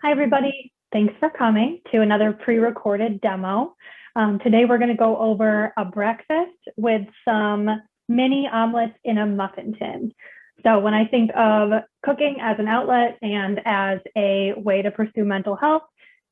Hi, everybody. Thanks for coming to another pre-recorded demo. Today, we're going to go over a breakfast with some mini omelets in a muffin tin. So when I think of cooking as an outlet and as a way to pursue mental health,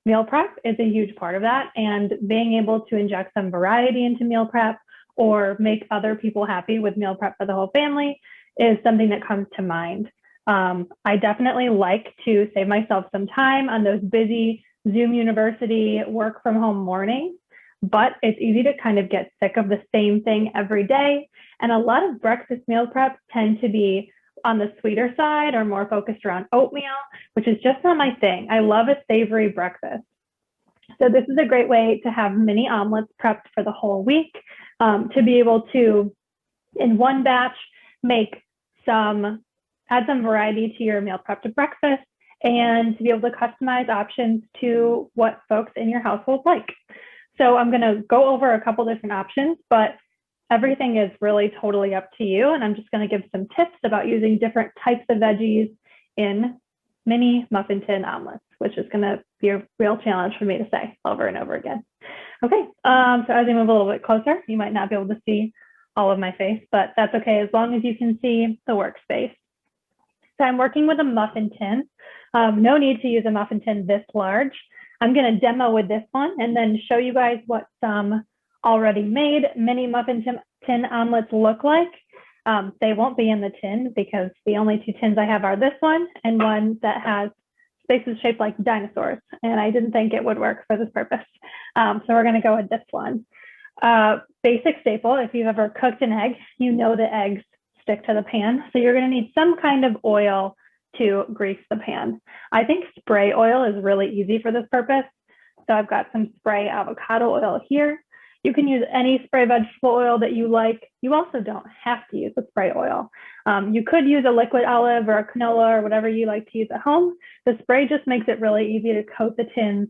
meal prep is a huge part of that. And being able to inject some variety into meal prep or make other people happy with meal prep for the whole family is something that comes to mind. I definitely like to save myself some time on those busy Zoom University work from home mornings, but it's easy to kind of get sick of the same thing every day. And a lot of breakfast meal preps tend to be on the sweeter side or more focused around oatmeal, which is just not my thing. I love a savory breakfast. So this is a great way to have mini omelets prepped for the whole week, to be able to, in one batch, add some variety to your meal prep to breakfast, and to be able to customize options to what folks in your household like. So I'm going to go over a couple different options, but everything is really totally up to you. And I'm just going to give some tips about using different types of veggies in mini muffin tin omelets, which is going to be a real challenge for me to say over and over again. Okay, so as I move a little bit closer, you might not be able to see all of my face, but that's okay as long as you can see the workspace. So I'm working with a muffin tin. No need to use a muffin tin this large. I'm going to demo with this one and then show you guys what some already made mini muffin tin omelets look like. They won't be in the tin because the only two tins I have are this one and one that has spaces shaped like dinosaurs. And I didn't think it would work for this purpose. So we're going to go with this one. Basic staple, if you've ever cooked an egg, you know the eggs stick to the pan. So you're going to need some kind of oil to grease the pan. I think spray oil is really easy for this purpose. So I've got some spray avocado oil here. You can use any spray vegetable oil that you like. You also don't have to use the spray oil. You could use a liquid olive or a canola or whatever you like to use at home. The spray just makes it really easy to coat the tins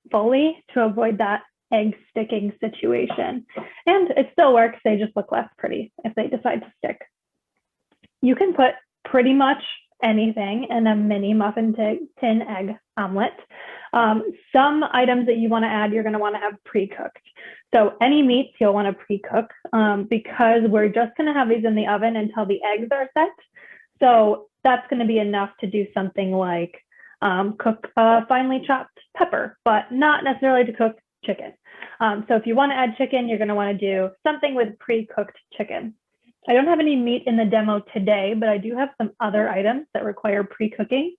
fully to avoid that egg sticking situation. And it still works. They just look less pretty if they decide to stick. You can put pretty much anything in a mini muffin tin egg omelet. Some items that you want to add, you're going to want to have pre-cooked. So any meats you'll want to pre-cook because we're just going to have these in the oven until the eggs are set. So that's going to be enough to do something like cook finely chopped pepper, but not necessarily to cook chicken. So if you want to add chicken, you're going to want to do something with pre-cooked chicken. I don't have any meat in the demo today, but I do have some other items that require pre-cooking.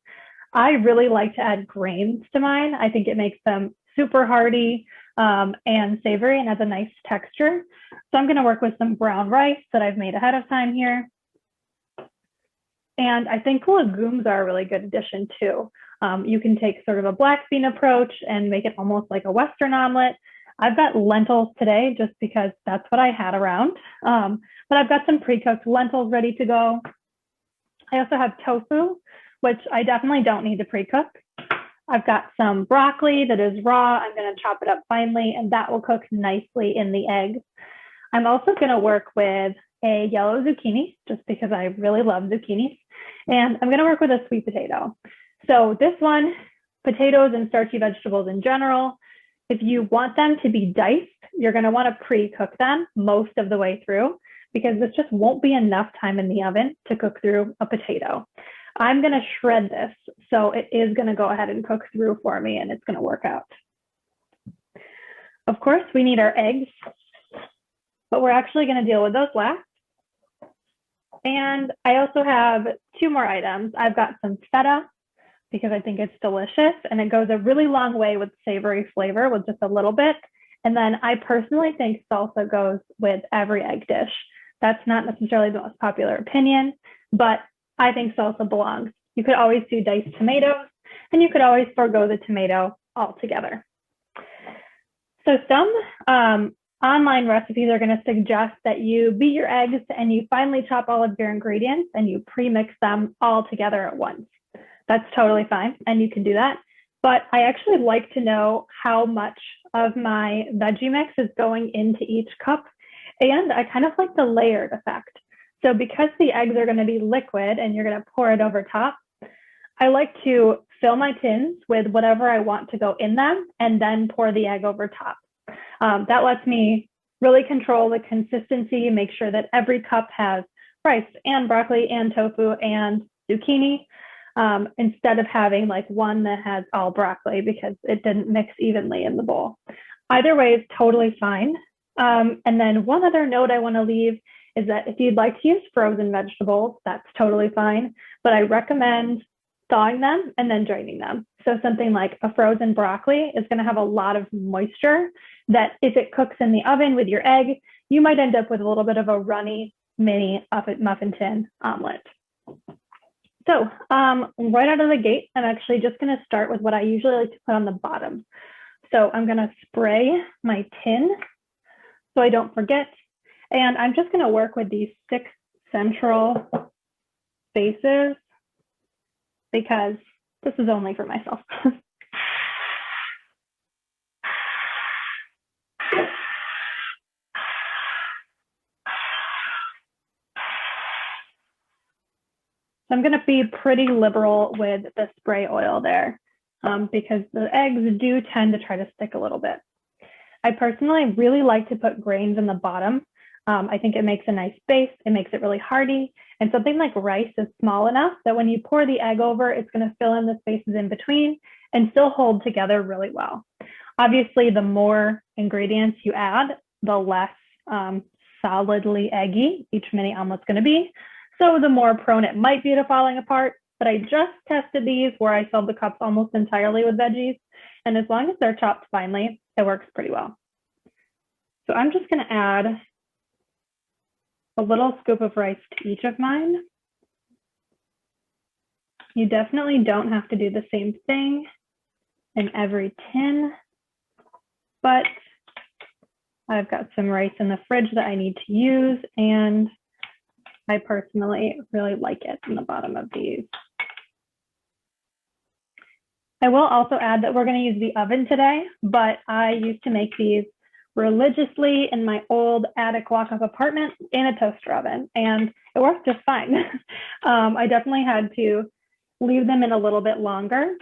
I really like to add grains to mine. I think it makes them super hearty and savory and has a nice texture. So I'm going to work with some brown rice that I've made ahead of time here. And I think legumes are a really good addition too. You can take sort of a black bean approach and make it almost like a Western omelet. I've got lentils today just because that's what I had around. But I've got some pre-cooked lentils ready to go. I also have tofu, which I definitely don't need to pre-cook. I've got some broccoli that is raw. I'm going to chop it up finely, and that will cook nicely in the eggs. I'm also going to work with a yellow zucchini, just because I really love zucchinis. And I'm going to work with a sweet potato. So this one, potatoes and starchy vegetables in general, if you want them to be diced, you're going to want to pre-cook them most of the way through because this just won't be enough time in the oven to cook through a potato. I'm going to shred this, so it is going to go ahead and cook through for me, and it's going to work out. Of course, we need our eggs, but we're actually going to deal with those last. And I also have two more items. I've got some feta, because I think it's delicious and it goes a really long way with savory flavor with just a little bit. And then I personally think salsa goes with every egg dish. That's not necessarily the most popular opinion, but I think salsa belongs. You could always do diced tomatoes, and you could always forego the tomato altogether. So some online recipes are going to suggest that you beat your eggs and you finely chop all of your ingredients and you pre-mix them all together at once. That's totally fine, and you can do that. But I actually like to know how much of my veggie mix is going into each cup, and I kind of like the layered effect. So because the eggs are going to be liquid and you're going to pour it over top, I like to fill my tins with whatever I want to go in them and then pour the egg over top. That lets me really control the consistency, make sure that every cup has rice and broccoli and tofu and zucchini, instead of having like one that has all broccoli because it didn't mix evenly in the bowl. Either way is totally fine. And then one other note I want to leave is that if you'd like to use frozen vegetables, that's totally fine. But I recommend thawing them and then draining them. So something like a frozen broccoli is going to have a lot of moisture that if it cooks in the oven with your egg, you might end up with a little bit of a runny mini muffin tin omelet. So right out of the gate, I'm actually just going to start with what I usually like to put on the bottom. So I'm going to spray my tin so I don't forget. And I'm just going to work with these 6 central spaces because this is only for myself. I'm going to be pretty liberal with the spray oil there because the eggs do tend to try to stick a little bit. I personally really like to put grains in the bottom. I think it makes a nice base. It makes it really hearty. And something like rice is small enough that when you pour the egg over, it's going to fill in the spaces in between and still hold together really well. Obviously, the more ingredients you add, the less solidly eggy each mini omelet's going to be. So the more prone it might be to falling apart. But I just tested these where I filled the cups almost entirely with veggies. And as long as they're chopped finely, it works pretty well. So I'm just going to add a little scoop of rice to each of mine. You definitely don't have to do the same thing in every tin, but I've got some rice in the fridge that I need to use, and I personally really like it in the bottom of these. I will also add that we're going to use the oven today, but I used to make these religiously in my old attic walk-up apartment in a toaster oven, and it worked just fine. I definitely had to leave them in a little bit longer.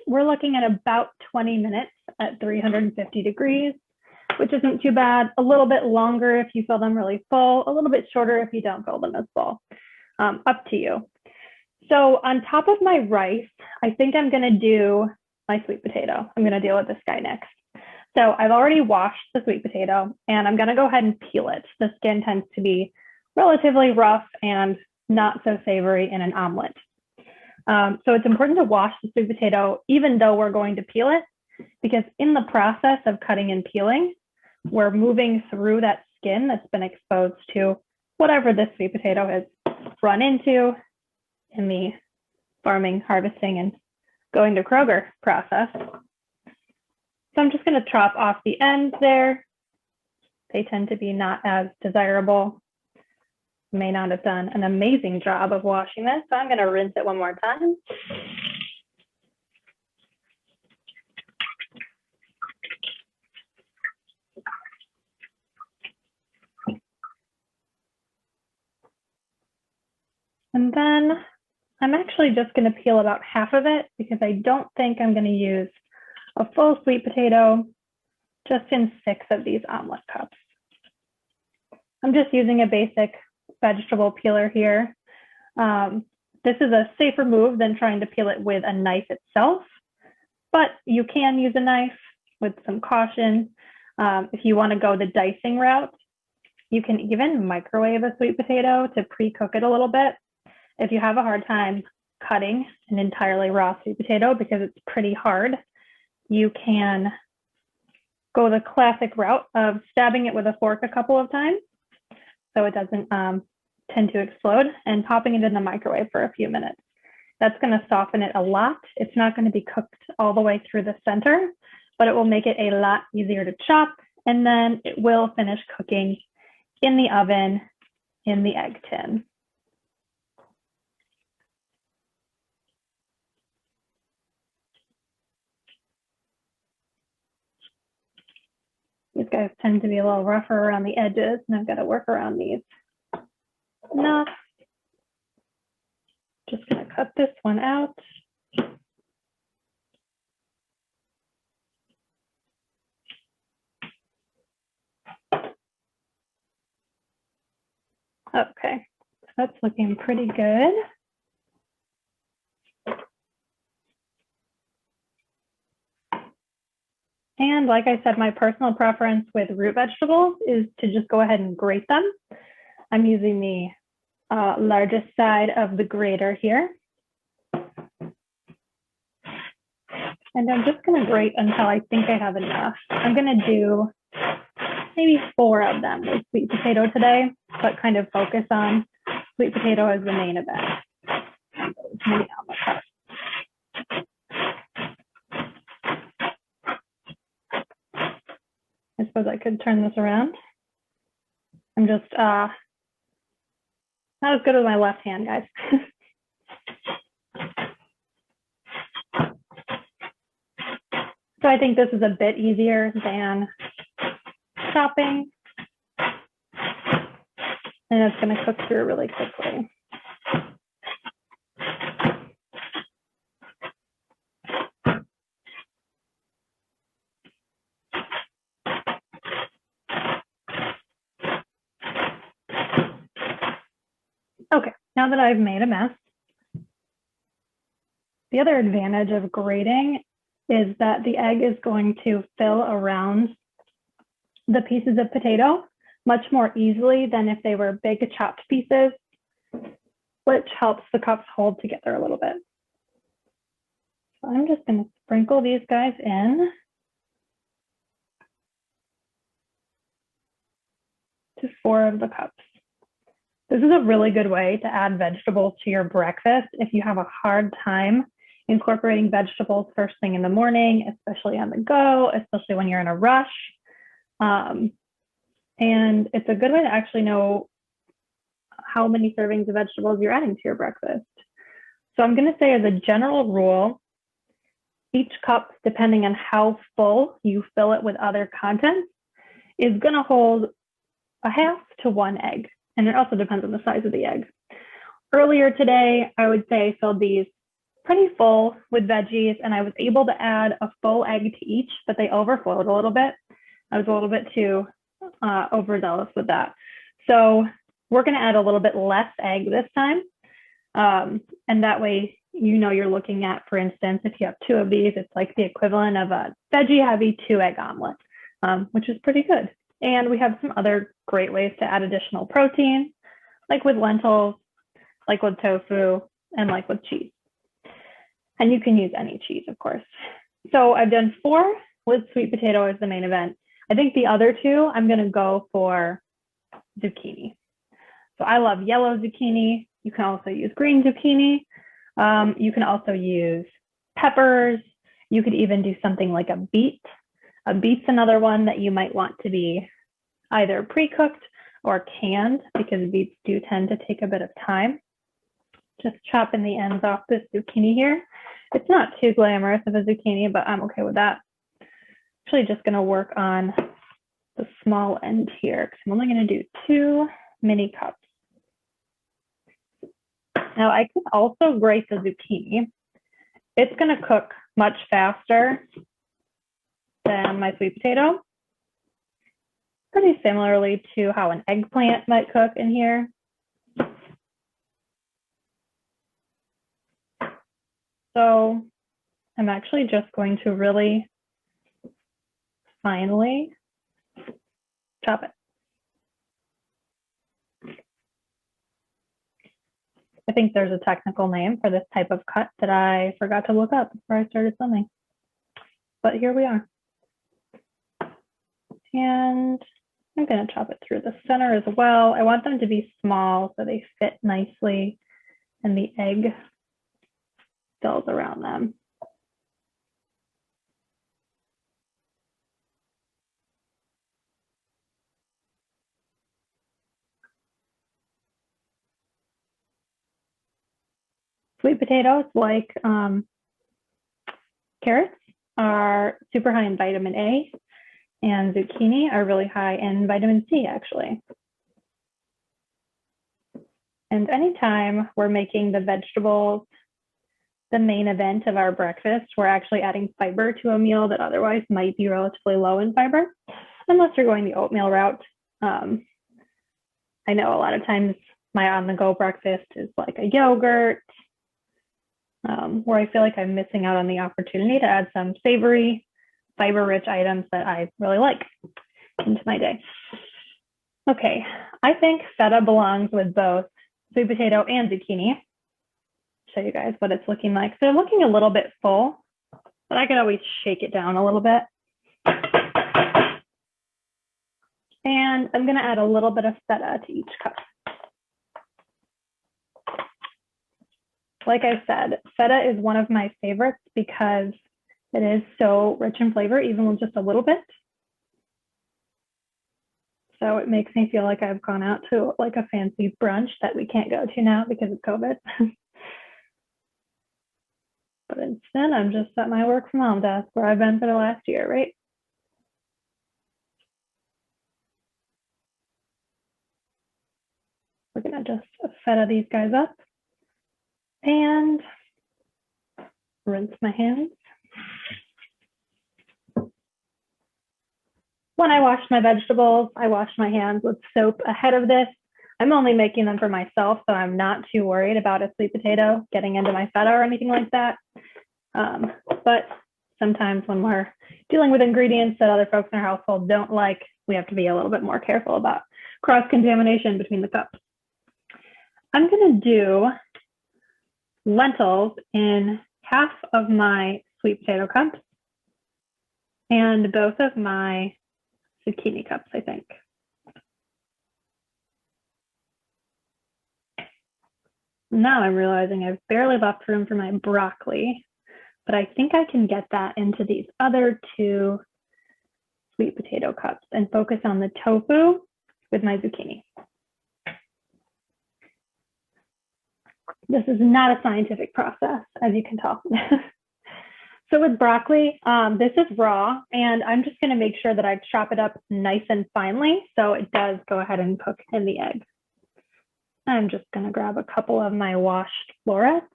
We're looking at about 20 minutes at 350 degrees, which isn't too bad. A little bit longer if you fill them really full, a little bit shorter if you don't fill them as full. Up to you. So on top of my rice, I think I'm going to do my sweet potato. I'm going to deal with this guy next. So I've already washed the sweet potato and I'm going to go ahead and peel it. The skin tends to be relatively rough and not so savory in an omelet. So it's important to wash the sweet potato even though we're going to peel it, because in the process of cutting and peeling, we're moving through that skin that's been exposed to whatever this sweet potato has run into in the farming, harvesting, and going to Kroger process. So I'm just going to chop off the ends there. They tend to be not as desirable. May not have done an amazing job of washing this, so I'm going to rinse it one more time. And then I'm actually just going to peel about half of it because I don't think I'm going to use a full sweet potato just in 6 of these omelet cups. I'm just using a basic vegetable peeler here. This is a safer move than trying to peel it with a knife itself, but you can use a knife with some caution. If you want to go the dicing route, you can even microwave a sweet potato to pre-cook it a little bit. If you have a hard time cutting an entirely raw sweet potato because it's pretty hard, you can go the classic route of stabbing it with a fork a couple of times so it doesn't tend to explode, and popping it in the microwave for a few minutes. That's going to soften it a lot. It's not going to be cooked all the way through the center, but it will make it a lot easier to chop, and then it will finish cooking in the oven in the egg tin. These guys tend to be a little rougher around the edges, and I've got to work around these enough. Just going to cut this one out. Okay, that's looking pretty good. And like I said, my personal preference with root vegetables is to just go ahead and grate them. I'm using the largest side of the grater here. And I'm just gonna grate until I think I have enough. I'm gonna do maybe 4 of them with sweet potato today, but kind of focus on sweet potato as the main event. I suppose I could turn this around. I'm just not as good with my left hand, guys. So I think this is a bit easier than chopping. And it's going to cook through really quickly. Okay, now that I've made a mess, the other advantage of grating is that the egg is going to fill around the pieces of potato much more easily than if they were big chopped pieces, which helps the cups hold together a little bit. So I'm just going to sprinkle these guys in to 4 of the cups. This is a really good way to add vegetables to your breakfast if you have a hard time incorporating vegetables first thing in the morning, especially on the go, especially when you're in a rush. And it's a good way to actually know how many servings of vegetables you're adding to your breakfast. So I'm going to say as a general rule, each cup, depending on how full you fill it with other contents, is going to hold a half to 1 egg. And it also depends on the size of the egg. Earlier today, I would say I filled these pretty full with veggies, and I was able to add a full egg to each, but they overflowed a little bit. I was a little bit too overzealous with that. So we're going to add a little bit less egg this time. And that way, you know, you're looking at, for instance, if you have 2 of these, it's like the equivalent of a veggie heavy 2-egg omelet, which is pretty good. And we have some other great ways to add additional protein, like with lentils, like with tofu, and like with cheese. And you can use any cheese, of course. So I've done 4 with sweet potato as the main event. I think the other 2, I'm going to go for zucchini. So I love yellow zucchini. You can also use green zucchini. You can also use peppers. You could even do something like a beet. A beet's another one that you might want to be either pre-cooked or canned, because beets do tend to take a bit of time. Just chopping the ends off this zucchini here. It's not too glamorous of a zucchini, but I'm okay with that. Actually just going to work on the small end here because I'm only going to do 2 mini cups. Now I can also grate the zucchini. It's going to cook much faster than my sweet potato. Pretty similarly to how an eggplant might cook in here. So I'm actually just going to really finely chop it. I think there's a technical name for this type of cut that I forgot to look up before I started filming. But here we are. And I'm going to chop it through the center as well. I want them to be small so they fit nicely and the egg fills around them. Sweet potatoes, like carrots, are super high in vitamin A, and zucchini are really high in vitamin C, actually. And anytime we're making the vegetables the main event of our breakfast, we're actually adding fiber to a meal that otherwise might be relatively low in fiber, unless you're going the oatmeal route. I know a lot of times my on-the-go breakfast is like a yogurt, where I feel like I'm missing out on the opportunity to add some savory, fiber-rich items that I really like into my day. Okay, I think feta belongs with both sweet potato and zucchini. Show you guys what it's looking like. So they're looking a little bit full, but I could always shake it down a little bit. And I'm gonna add a little bit of feta to each cup. Like I said, feta is one of my favorites because it is so rich in flavor, even with just a little bit. So it makes me feel like I've gone out to like a fancy brunch that we can't go to now because of COVID. But instead, I'm just at my work from home desk where I've been for the last year, right? We're gonna just feta these guys up and rinse my hands. When I wash my vegetables, I wash my hands with soap ahead of this. I'm only making them for myself, so I'm not too worried about a sweet potato getting into my feta or anything like that. But sometimes when we're dealing with ingredients that other folks in our household don't like, we have to be a little bit more careful about cross-contamination between the cups. I'm gonna do lentils in half of my sweet potato cups and both of my zucchini cups, I think. Now I'm realizing I've barely left room for my broccoli, but I think I can get that into these other two sweet potato cups and focus on the tofu with my zucchini. This is not a scientific process, as you can tell. So with broccoli, this is raw, and I'm just gonna make sure that I chop it up nice and finely so it does go ahead and cook in the egg. I'm just gonna grab a couple of my washed florets.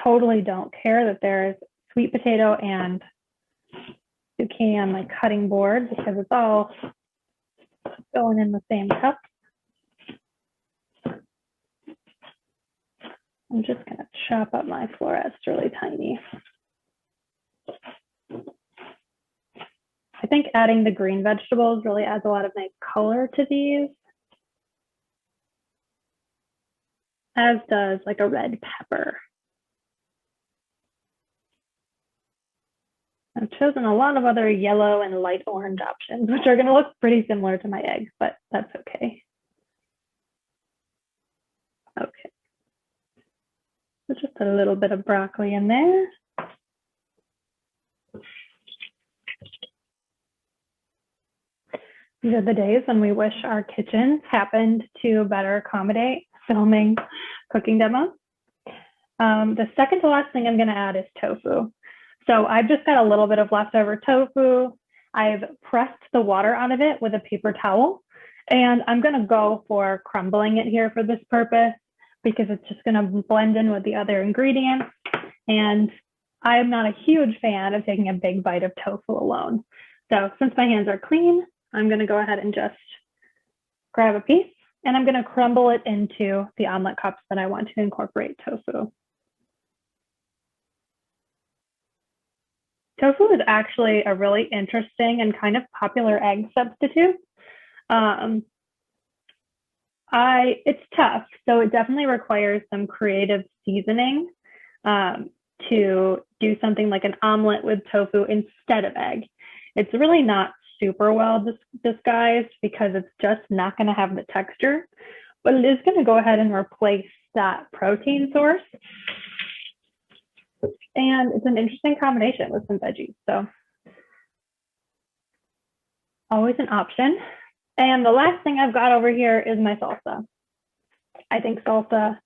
Totally don't care that there's sweet potato and zucchini on my cutting board because it's all going in the same cup. I'm just gonna chop up my florets really tiny. I think adding the green vegetables really adds a lot of nice color to these, as does like a red pepper. I've chosen a lot of other yellow and light orange options, which are gonna look pretty similar to my eggs, but that's okay. Okay. So just a little bit of broccoli in there. These are the days when we wish our kitchens happened to better accommodate filming cooking demos. The second to last thing I'm gonna add is tofu. So I've just got a little bit of leftover tofu. I've pressed the water out of it with a paper towel, and I'm gonna go for crumbling it here for this purpose because it's just gonna blend in with the other ingredients. And I'm not a huge fan of taking a big bite of tofu alone. So since my hands are clean, I'm gonna go ahead and just grab a piece and I'm gonna crumble it into the omelet cups that I want to incorporate tofu. Tofu is actually a really interesting and kind of popular egg substitute. It's tough, so it definitely requires some creative seasoning to do something like an omelet with tofu instead of egg. It's really not super well disguised because it's just not going to have the texture, but it is going to go ahead and replace that protein source. And it's an interesting combination with some veggies, so always an option. And the last thing I've got over here is my salsa. I think salsa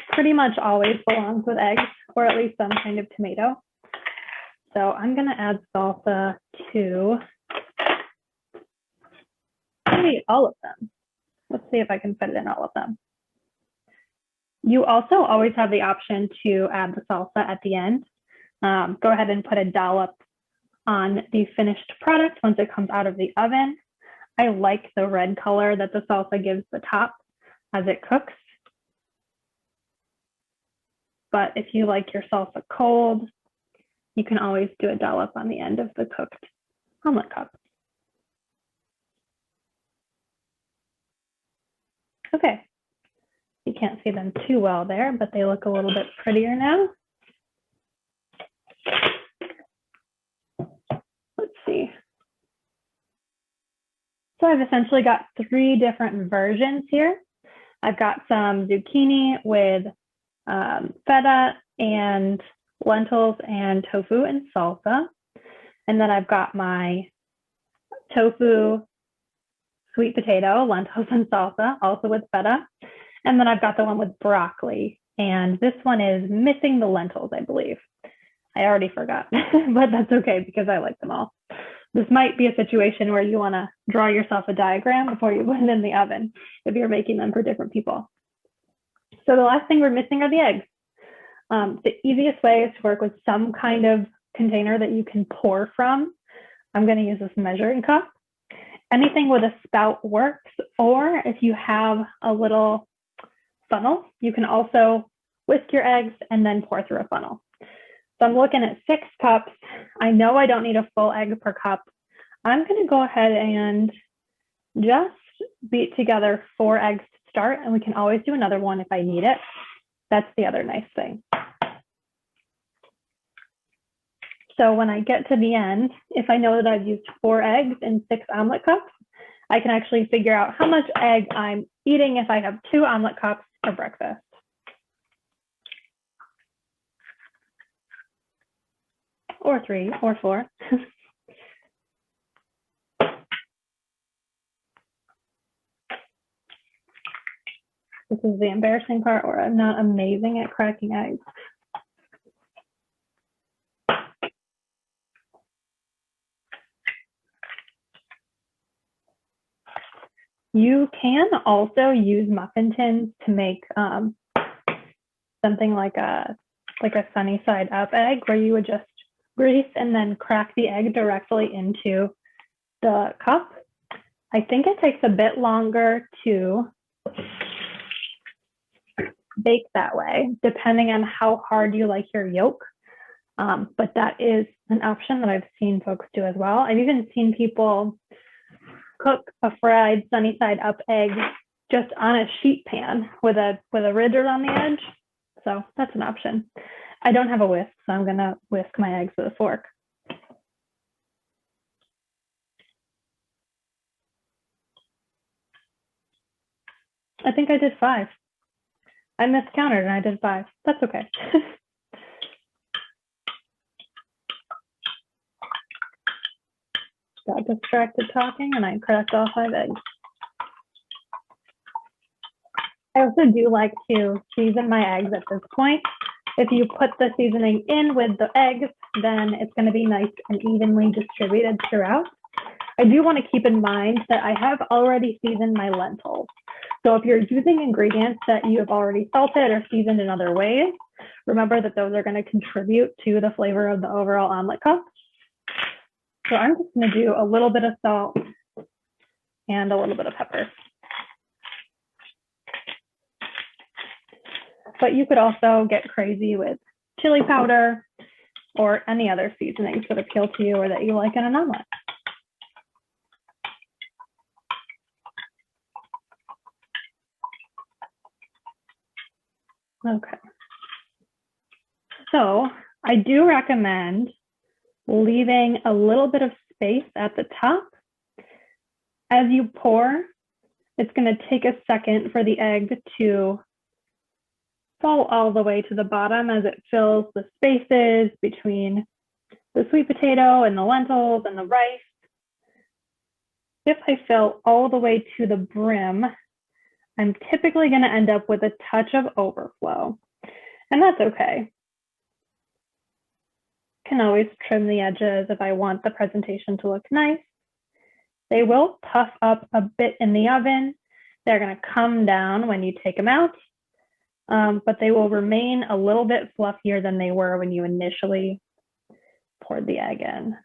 pretty much always belongs with eggs, or at least some kind of tomato. So I'm gonna add salsa to maybe all of them. Let's see if I can fit it in all of them. You also always have the option to add the salsa at the end. Go ahead and put a dollop on the finished product once it comes out of the oven. I like the red color that the salsa gives the top as it cooks. But if you like your salsa cold, you can always do a dollop on the end of the cooked omelet cup. Okay, you can't see them too well there, but they look a little bit prettier now. Let's see. So I've essentially got 3 different versions here. I've got some zucchini with feta and lentils and tofu and salsa. And then I've got my tofu, sweet potato, lentils and salsa, also with feta. And then I've got the one with broccoli. And this one is missing the lentils, I believe. I already forgot, but that's okay because I like them all. This might be a situation where you want to draw yourself a diagram before you put it in the oven if you're making them for different people. So the last thing we're missing are the eggs. The easiest way is to work with some kind of container that you can pour from. I'm going to use this measuring cup. Anything with a spout works, or if you have a little funnel, you can also whisk your eggs and then pour through a funnel. So I'm looking at 6 cups. I know I don't need a full egg per cup. I'm going to go ahead and just beat together 4 eggs to start, and we can always do another one if I need it. That's the other nice thing. So when I get to the end, if I know that I've used 4 eggs in 6 omelet cups, I can actually figure out how much egg I'm eating if I have 2 omelet cups for breakfast. Or 3 or 4. This is the embarrassing part where I'm not amazing at cracking eggs. You can also use muffin tins to make something like a sunny side up egg, where you would just grease and then crack the egg directly into the cup. I think it takes a bit longer to bake that way, depending on how hard you like your yolk. But that is an option that I've seen folks do as well. I've even seen people cook a fried sunny side up egg just on a sheet pan with a ridge on the edge. So that's an option. I don't have a whisk, so I'm gonna whisk my eggs with a fork. I think I did 5. I miscounted and I did 5. That's okay. Got distracted talking and I cracked all 5 eggs. I also do like to season my eggs at this point. If you put the seasoning in with the eggs, then it's going to be nice and evenly distributed throughout. I do want to keep in mind that I have already seasoned my lentils. So if you're using ingredients that you have already salted or seasoned in other ways, remember that those are going to contribute to the flavor of the overall omelet cup. So I'm just going to do a little bit of salt and a little bit of pepper. But you could also get crazy with chili powder or any other seasonings that appeal to you or that you like in an omelet. Okay. So I do recommend leaving a little bit of space at the top. As you pour, it's going to take a second for the egg to fall all the way to the bottom as it fills the spaces between the sweet potato and the lentils and the rice. If I fill all the way to the brim, I'm typically going to end up with a touch of overflow, and that's okay. Can always trim the edges if I want the presentation to look nice. They will puff up a bit in the oven. They're going to come down when you take them out, but they will remain a little bit fluffier than they were when you initially poured the egg in.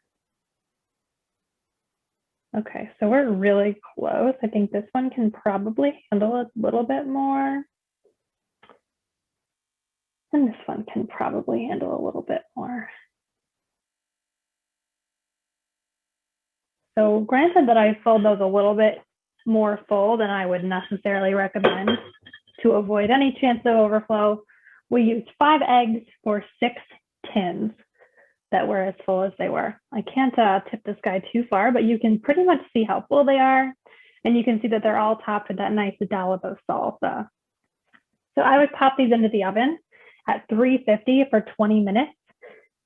Okay, so we're really close. I think this one can probably handle a little bit more. And this one can probably handle a little bit more. So granted that I filled those a little bit more full than I would necessarily recommend to avoid any chance of overflow, we used 5 eggs for 6 tins that were as full as they were. I can't tip this guy too far, but you can pretty much see how full they are. And you can see that they're all topped with that nice dollop of salsa. So I would pop these into the oven at 350 for 20 minutes.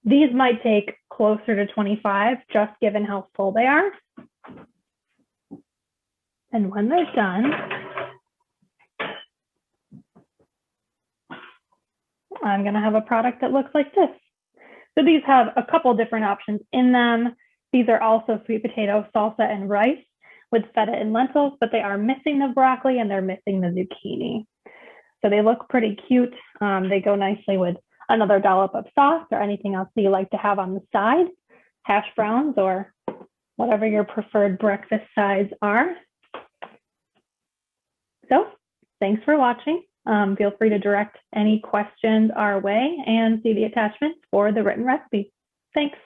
These might take closer to 25, just given how full they are. And when they're done, I'm gonna have a product that looks like this. So these have a couple different options in them. These are also sweet potato, salsa, and rice with feta and lentils, but they are missing the broccoli and they're missing the zucchini. So they look pretty cute. They go nicely with another dollop of sauce or anything else that you like to have on the side, hash browns or whatever your preferred breakfast sides are. So thanks for watching. Feel free to direct any questions our way and see the attachments for the written recipe. Thanks.